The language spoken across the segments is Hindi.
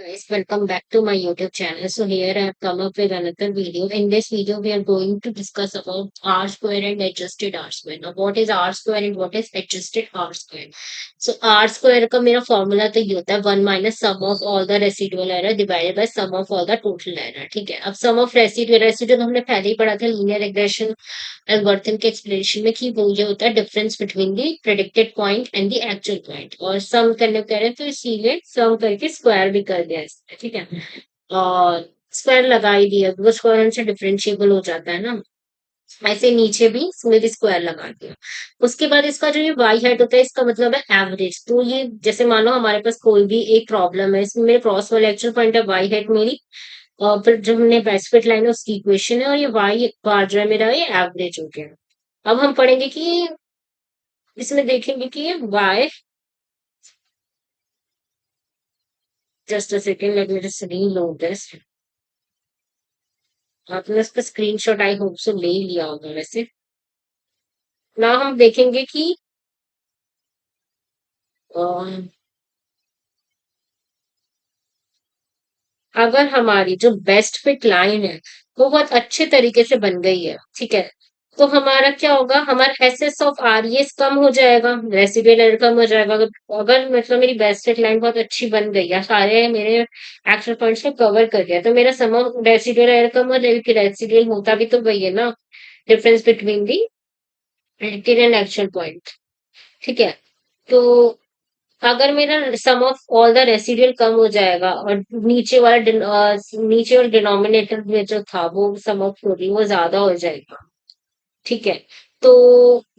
Guys, welcome back to my YouTube channel. So here I have come up with another video. In this video, we are going to discuss about R square and adjusted R square. Now, what is R square and what is adjusted R square? So R square का मेरा फॉर्मूला तो ये होता है one minus sum of all the residual error divided by sum of all the total error. ठीक है. अब सम ऑफ रेसिडुअल रेसिडुअल हमने पहले ही पढ़ा था लीनियर रिग्रेशन एल्गोरिथम के एक्सप्लेनेशन में कि वो ये होता है difference between the predicted point and the actual point और सम करने को कह रहे हैं तो इसीलिए सम करके स्क्वायर भी कर दिया इसमें. ठीक है. और स्क्वायर लगा ही दिया वो स्क्वायर से डिफरेंशिएबल हो जाता है ना. ऐसे नीचे भी इसमें भी स्क्वायर लगा दिया. उसके बाद इसका जो ये वाई हेड होता है इसका मतलब है एवरेज. तो ये जैसे मान लो हमारे पास कोई भी एक प्रॉब्लम है इसमें मेरे क्रॉस वाला एक्चुअल पॉइंट है वाई हेड मेरी. और फिर जो हमने बेस्ट फिट लाइन है उसकी इक्वेशन है और ये वाई बार जो है मेरा ये एवरेज हो गया. अब हम पढ़ेंगे कि इसमें देखेंगे कि ये Y. Just a second let me just reload this. आपने इसका स्क्रीनशॉट आई होप से ले ही लिया होगा वैसे. ना हम देखेंगे कि अ, अगर हमारी जो बेस्ट फिट लाइन है वो बहुत अच्छे तरीके से बन गई है. ठीक है. तो हमारा क्या होगा हमारा एसएस ऑफ आरईएस कम हो जाएगा रेसिडुअल एरर कम हो जाएगा अगर अगर मतलब मेरी बेस्ट फिट लाइन बहुत अच्छी बन गई है सारे मेरे एक्शन पॉइंट्स को कवर कर दिया तो मेरा सम ऑफ रेसिडुअल एरर कम हो जाएगी कि रेसिडुअल होता भी तो वही है ना. Difference between the predicted and actual point. ठीक है. तो अगर मेरा सम ऑफ ऑल द रेसिडुअल कम हो जाएगा और नीचे वाला डिनोमिनेटर में जो था वो सम ऑफ टोटल वो ज्यादा हो जाएगा. ठीक है. तो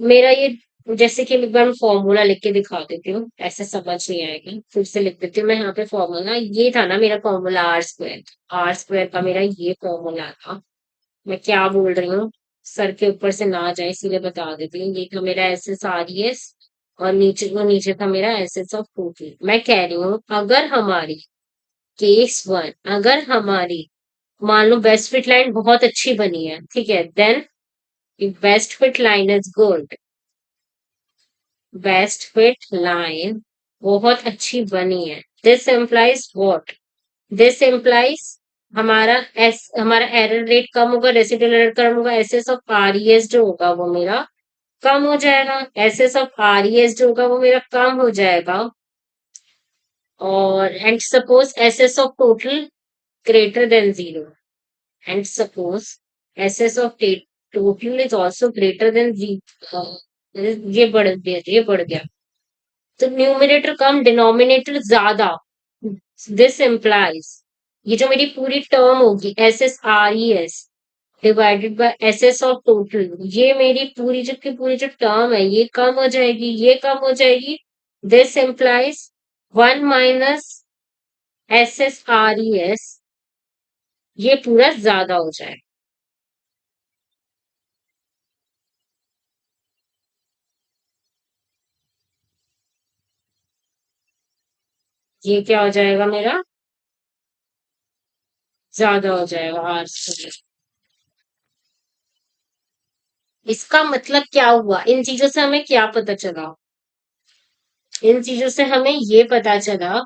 मेरा ये जैसे कि एक बार मैं फॉर्मूला लिख के दिखा देती हूँ ऐसे समझ नहीं आएगी फिर से लिख देती हूँ मैं यहाँ पे फॉर्मूला ये था ना मेरा फॉर्मूला आर स्क्वायर का मेरा ये फॉर्मूला था. मैं क्या बोल रही हूँ सर के ऊपर से ना जाए इसीलिए बता देती हूँ ये था मेरा S S R E S और नीचे था मेरा एस एस ऑफ टोटल. मैं कह रही हूँ अगर हमारी केस वन अगर हमारी मान लो बेस्ट फिट लाइन बहुत अच्छी बनी है. ठीक है. Then best fit line is good. Best fit line बहुत अच्छी बनी है. This implies what. This implies हमारा एरर रेट कम होगा रेसिडुअल एरर कम होगा एसएस ऑफ आरईएस जो होगा वो मेरा कम हो जाएगा. एसएस ऑफ आरईएस जो होगा वो मेरा कम हो जाएगा. और and suppose SS of total greater than zero. And suppose SS of total is also greater than zero. ये बढ़ गया. तो न्यूमरेटर कम डिनोमिनेटर ज्यादा. दिस इम्प्लाइज ये जो मेरी पूरी टर्म होगी S S R E S divided by S S of total ये मेरी पूरी पूरी जो टर्म है ये कम हो जाएगी ये कम हो जाएगी. This implies one minus S S R E S ये पूरा ज्यादा हो जाए. ये क्या हो जाएगा मेरा ज्यादा हो जाएगा आर स्क्वायर. इसका मतलब क्या हुआ इन चीजों से हमें क्या पता चला. इन चीजों से हमें ये पता चला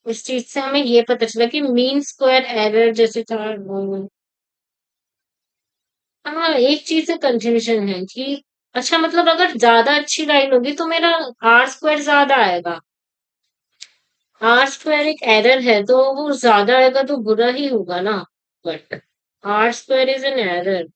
इस चीज से हमें ये पता चला कि मीन स्क्वायर एरर जैसे था. हाँ एक चीज से कंफ्यूजन है कि अच्छा मतलब अगर ज्यादा अच्छी लाइन होगी तो मेरा आर स्क्वायर ज्यादा आएगा. आर स्क्वायर एक एरर है तो वो ज्यादा आएगा तो बुरा ही होगा ना. But R square is an error.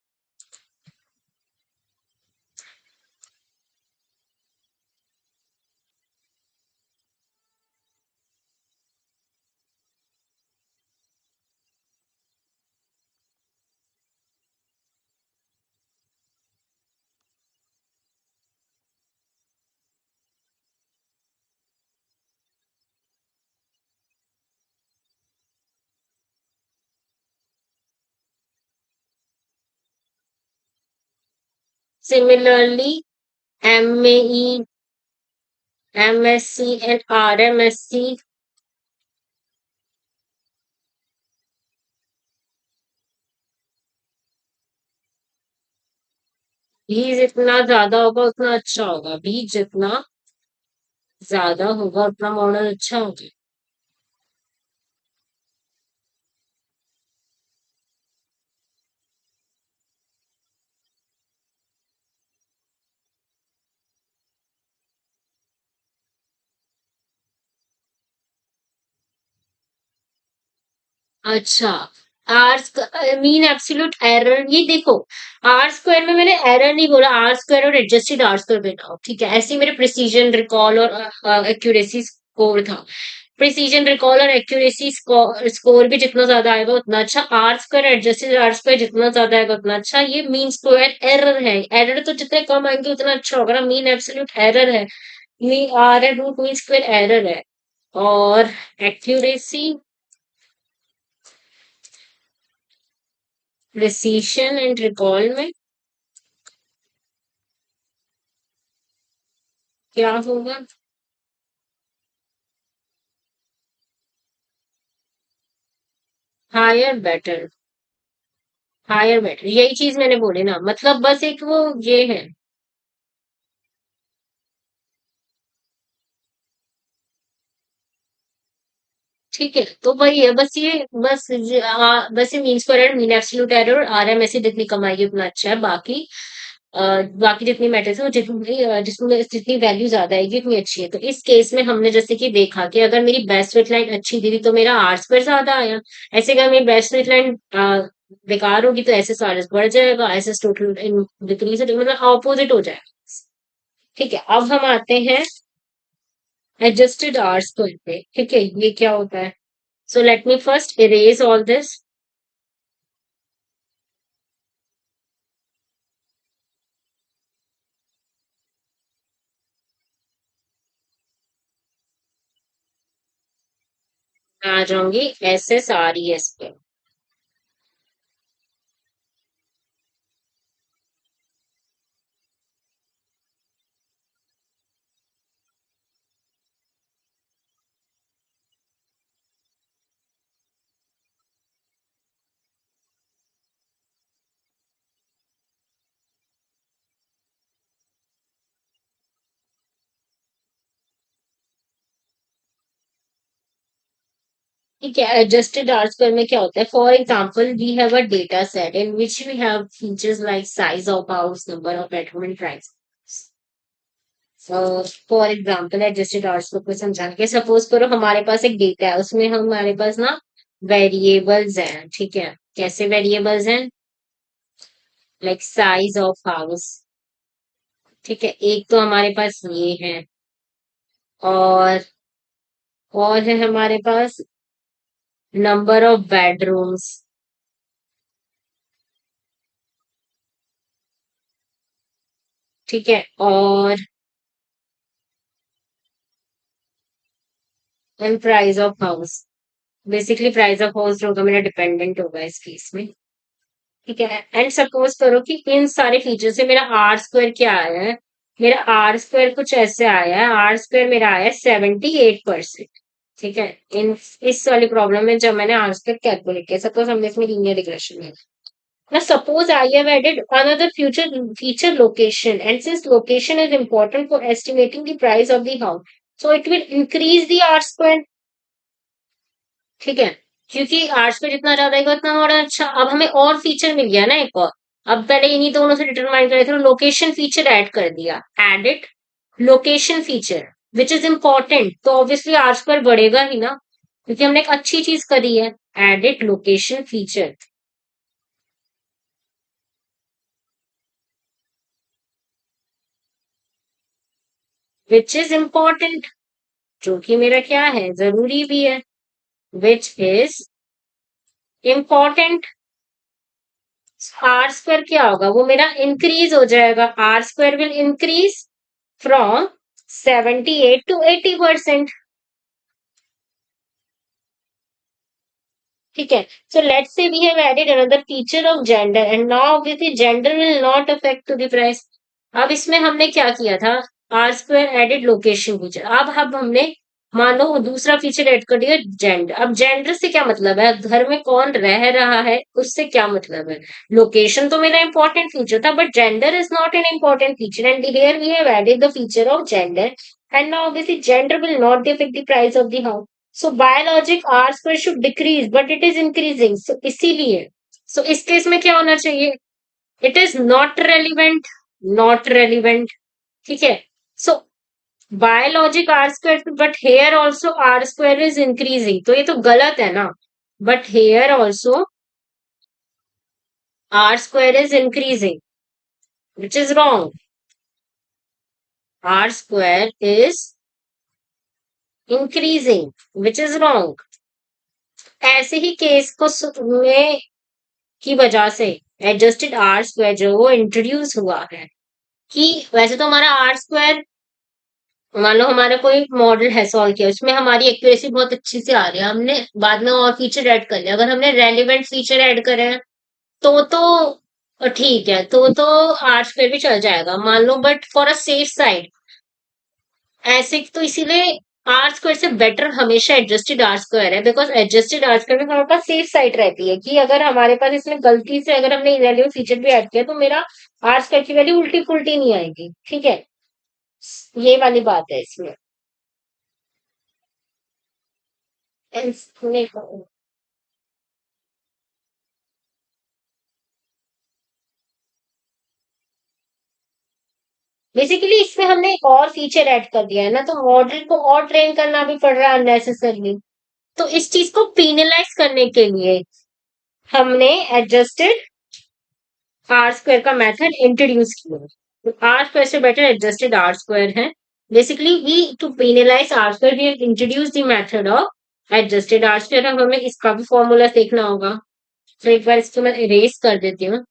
Similarly M E M S C and R M S C भी जितना ज्यादा होगा उतना अच्छा होगा. भी जितना ज्यादा होगा उतना मॉडल अच्छा होगा। अच्छा, आर मीन एब्सोल्यूट एरर, ये देखो, आर स्क्वायर में मैंने एरर नहीं बोला, आर स्क्वायर और एडजस्टेड आर स्क्वायर बनाओ, ठीक है, ऐसे ही मेरे प्रिसीजन रिकॉल और एक्यूरेसी स्कोर था। प्रिसीजन रिकॉल और एक्यूरेसी स्कोर भी जितना ज्यादा आएगा उतना अच्छा, R square adjusted R square जितना ज्यादा आएगा उतना अच्छा। ये मीन स्क्वायर एरर है, एरर तो जितने कम आएंगे उतना अच्छा होगा ना, मीन एब्सोल्यूट एरर है, मी आर है रूट मीन स्क्वायर एरर है। और एक्यूरेसी, प्रिसीशन एंड रिकॉल में क्या होगा? हायर बेटर, हायर बेटर, यही चीज मैंने बोली ना, मतलब बस एक वो ये है। ठीक है, तो वही है, बस ये बस ये mean square error, mean absolute error और आरएमएसई जितनी कमाई उतना अच्छा है। बाकी बाकी जितनी मैटर्स है वो जितनी जिसमें जितनी वैल्यू ज्यादा आएगी उतनी अच्छी है। तो इस केस में हमने जैसे कि देखा कि अगर मेरी बेस्ट फिट लाइन अच्छी थी तो मेरा आर स्क्वायर ज्यादा आया। ऐसे अगर मेरी बेस्ट फिट लाइन बेकार होगी तो एस एस आर एस बढ़ जाएगा, एस एस टोटल डिक्रीज, मतलब ऑपोजिट हो जाएगा। ठीक है, अब हम आते हैं एडजस्टेड आर स्क्वायर पे। ठीक है, ये क्या होता है? So let me first erase all this. मैं आ जाऊंगी S S R E S पे। ठीक है, एडजस्टेड आर स्क्वायर में क्या होता है? For example we have a data set in which we have features like size of house, number of bedroom and price. For example adjusted R square को समझाने के, सपोज करो हमारे पास एक डेटा है, उसमें हमारे पास ना वेरिएबल्स हैं। ठीक है, कैसे वेरिएबल्स हैं? लाइक साइज ऑफ हाउस, ठीक है, एक तो हमारे पास ये है, और है हमारे पास नंबर ऑफ बेडरूम्स। ठीक है, और price of house. Basically price of house होगा मेरा डिपेंडेंट होगा इस केस में। ठीक है, एंड सपोज करो कि इन सारे फीचर से मेरा आर स्क्वायर क्या आया है? मेरा आर स्क्वायर कुछ ऐसे आया है, आर स्क्वायर मेरा आया है 78%। ठीक है, इन इस वाली प्रॉब्लम में जब मैंने आर स्क्वायर कैलकुलेट किया, सपोज हमने इसमें लीनियर रिग्रेशन में, now suppose I have added another future feature, location, and since location is important for estimating the price of the house, so it will increase the R square। ठीक है, क्योंकि आर स्क्वायर जितना ज्यादा आएगा उतना हमारा अच्छा। अब हमें और फीचर मिल गया ना एक और। अब पहले इन्हीं दोनों से डिटरमाइन करे थे, लोकेशन फीचर ऐड कर दिया, edit location feature which is important, तो ऑब्वियसली आर स्क्वायर बढ़ेगा ही ना, क्योंकि हमने एक अच्छी चीज करी है, edit location feature which is important, जो कि मेरा क्या है, जरूरी भी है, which is important. R square क्या होगा? वो मेरा इंक्रीज हो जाएगा, R square will increase from 78 to 80%। ठीक है, so let's say we have added another feature of gender and now obviously gender will not affect to the price। अब इसमें हमने क्या किया था? R square added location feature. अब हमने मान लो दूसरा फीचर ऐड कर दिया, जेंडर। अब जेंडर से क्या मतलब है? घर में कौन रह रहा है उससे क्या मतलब है? लोकेशन तो मेरा इंपॉर्टेंट फीचर था, but gender is not an important feature, and here we have added the feature of gender And now obviously gender will not affect the price of the house. So biologic R square should decrease, but it is increasing. So इसीलिए, so इस केस में क्या होना चाहिए? It is not relevant, not relevant. ठीक है? So biologic R square, but here also R square is increasing. तो ये तो गलत है ना? But here also R square is increasing, which is wrong. R square is increasing, which is wrong. ऐसे ही केस को में की वजह से एडजस्टेड आर स्क्वायर जो वो इंट्रोड्यूस हुआ है कि वैसे तो हमारा आर स्क्वायर, मान लो हमारा कोई मॉडल है सॉल्व किया, उसमें हमारी एक्यूरेसी बहुत अच्छी से आ रही है, हमने बाद में और फीचर ऐड कर लिया, अगर हमने रेलिवेंट फीचर ऐड करे हैं तो ठीक है, तो आर स्क्वायर भी चल जाएगा मान लो, but for a safe side ऐसे तो इसीलिए आर स्क्वायर से बेटर हमेशा एडजस्टेड आर स्क्वायर है, बिकॉज एडजस्टेड आर स्क्वायर में हमारे पास सेफ साइड रहती है कि अगर हमारे पास इसमें गलती से अगर हमने इरेलीवेंट फीचर भी ऐड किया तो मेरा आर स्क्वायर की वैल्यू उल्टी पुल्टी नहीं आएगी। ठीक है, ये वाली बात है इसमें। बेसिकली इसमें हमने एक और फीचर ऐड कर दिया है ना, तो मॉडल को और ट्रेन करना भी पड़ रहा है अननेसेसरली। तो इस चीज को पीनलाइज करने के लिए हमने एडजस्टेड आर स्क्वायर का मेथड इंट्रोड्यूस किया। आर स्क्वायर से बेटर एडजस्टेड आर स्क्वायर है। Basically we to penalize R square we introduce the method of adjusted R square. अब हमें इसका भी फॉर्मूला देखना होगा, तो एक बार इसको मैं इरेज कर देती हूँ।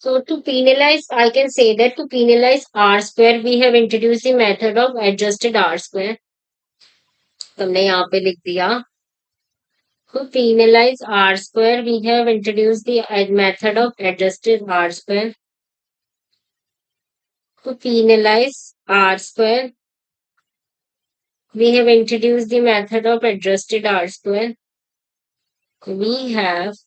So to penalize, I can say that to penalize R square, we have introduced the method of adjusted R square. तो हमने यहाँ पे लिख दिया, to penalize R square, we have introduced the method of adjusted R square. To penalize R square, we have introduced the method of adjusted R square. We have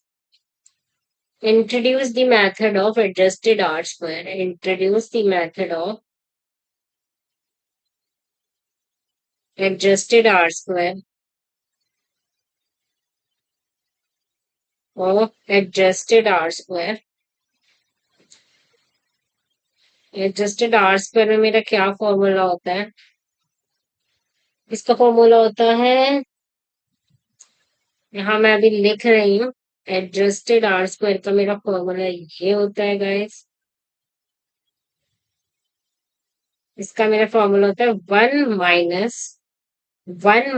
introduced the method of adjusted R square. Introduce the method of adjusted R square of adjusted R square. Adjusted R square में मेरा क्या फॉर्मूला होता है? इसका फॉर्मूला होता है, यहाँ मैं अभी लिख रही हूँ, एडजस्टेड आर स्क्वायर का मेरा फॉर्मूला ये होता है गाइस। इसका मेरा फॉर्मूला होता है वन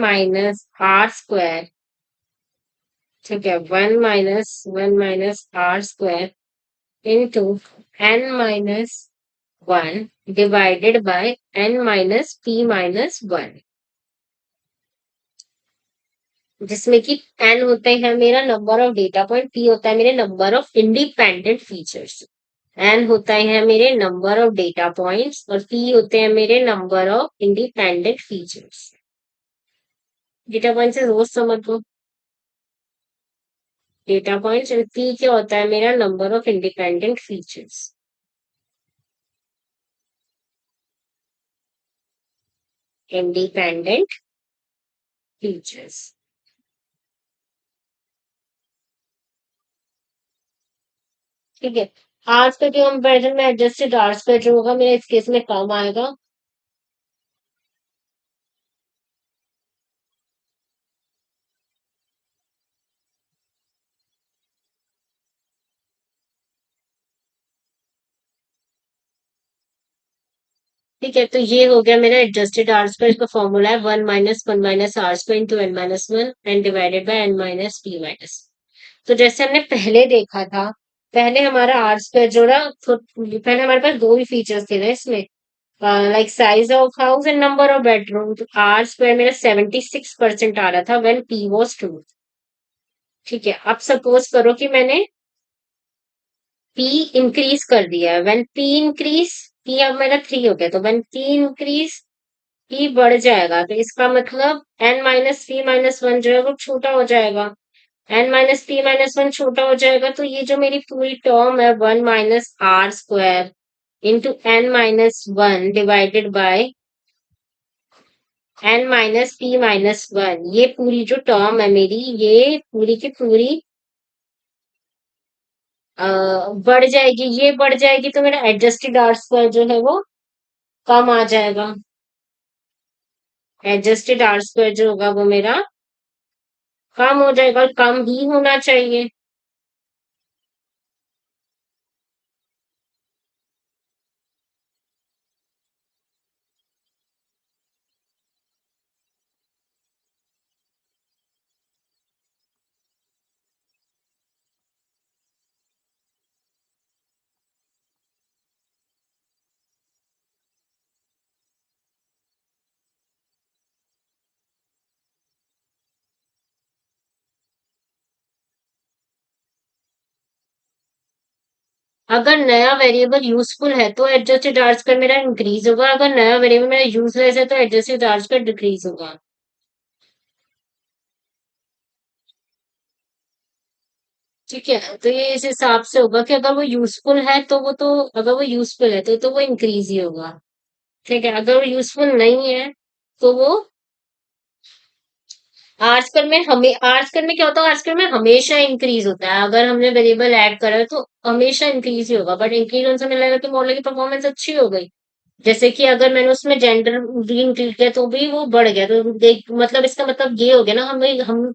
माइनस आर स्क्वायर। ठीक है, one minus R square into N minus one divided by N minus P minus one, जिसमें कि एन होते हैं मेरा number of data point, P होता है मेरे number of independent features. N होता है मेरे नंबर ऑफ डेटा पॉइंट्स और पी होते हैं मेरे number of independent features. Data point से रोज समझ लो, डेटा पॉइंट्स, और पी क्या होता है मेरा number of independent features. Independent features. ठीक है, आज का जो कंपेरिजन में एडजस्टेड आर्स का जो होगा मेरा इस केस में कम आएगा। ठीक है, तो ये हो गया मेरा एडजस्टेड आर स्क्वायर। इसका फॉर्मूला है one minus R square into N minus one and divided by N minus P minus. तो जैसे हमने पहले देखा था, पहले हमारा आर स्क्वायर जोड़ा, तो पहले हमारे पास दो ही फीचर्स थे ना इसमें, like size of house and number of bedroom. तो आर स्क्वायर मेरा 76% आ रहा था व्हेन पी वॉज टू। ठीक है, अब सपोज करो कि मैंने पी इंक्रीज कर दिया है। व्हेन पी इंक्रीज, पी अब मेरा 3 हो गया, तो व्हेन पी इंक्रीज पी बढ़ जाएगा, तो इसका मतलब N minus P minus one जो है वो छोटा हो जाएगा। N minus P minus one छोटा हो जाएगा, तो ये जो मेरी पूरी टर्म है one minus R square into N minus one divided by N minus P minus one, ये पूरी जो टर्म है मेरी, ये पूरी की पूरी बढ़ जाएगी। ये बढ़ जाएगी तो मेरा एडजस्टेड आर स्क्वायर जो है वो कम आ जाएगा। एडजस्टेड आर स्क्वायर जो होगा वो मेरा कम हो जाएगा, और कम ही होना चाहिए। अगर नया वेरिएबल यूजफुल है तो एडजस्टेड आर स्क्वायर मेरा इंक्रीज होगा, अगर नया वेरिएबल मेरा यूजलेस है तो एडजस्टेड आर स्क्वायर डिक्रीज होगा। ठीक है, तो ये इस हिसाब से होगा कि अगर वो यूजफुल है तो वो तो, अगर वो यूजफुल है तो वो इंक्रीज ही होगा। ठीक है, अगर वो यूजफुल नहीं है तो वो, आजकल में हमें, आजकल में क्या होता है, आजकल में हमेशा इंक्रीज होता है। अगर हमने वेरिएबल ऐड करा है तो हमेशा इंक्रीज ही होगा, बट इंक्रीज उनसे मिलेगा कि मॉडल की परफॉर्मेंस अच्छी हो गई। जैसे कि अगर मैंने उसमें जेंडर भी इंक्रीज किया तो भी वो बढ़ गया, तो देख मतलब इसका मतलब ये हो गया ना,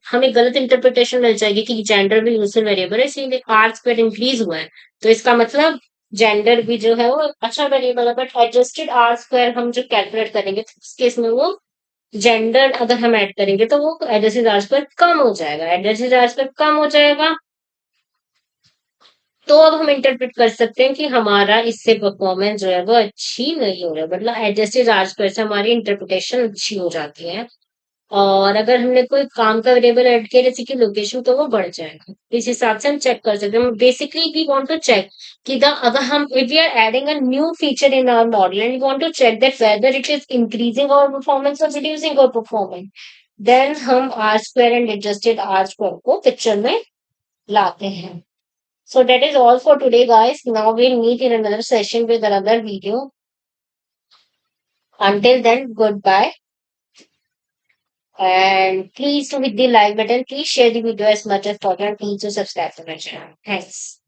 हमें गलत इंटरप्रिटेशन मिल जाएगी कि जेंडर भी यूजफुल वेरिएबल है इसीलिए आर स्क्वायर इंक्रीज हुआ है। तो इसका मतलब जेंडर भी जो है वो अच्छा वेरिएबल है, बट एडजस्टेड आर स्क्वायर हम जो कैलकुलेट करेंगे तो इस केस में वो जेंडर अगर हम ऐड करेंगे तो वो एडजस्टेड आर स्क्वायर कम हो जाएगा। एडजस्टेड आर स्क्वायर कम हो जाएगा, तो अब हम इंटरप्रेट कर सकते हैं कि हमारा इससे परफॉर्मेंस जो है वो अच्छी नहीं हो रहा है, मतलब एडजस्टेड आर स्क्वायर से हमारी इंटरप्रिटेशन अच्छी हो जाती है। और अगर हमने कोई काम का वेरिएबल ऐड किया जैसे कि लोकेशन, तो वो बढ़ जाएगा। इस हिसाब से हम चेक कर सकते हैं। Basically we want to check कि द अगर हम if we are adding a new feature in our model and we want to check that whether it is increasing our performance और रिड्यूसिंग आवर परफॉर्मेंस, देन हम R square and adjusted R square को पिक्चर में लाते हैं। So that is all for today, guys. Now we'll meet in another session with another video. Until then, goodbye. And please do hit the like button. Please share the video as much as possible. And please do subscribe to my channel. Thanks.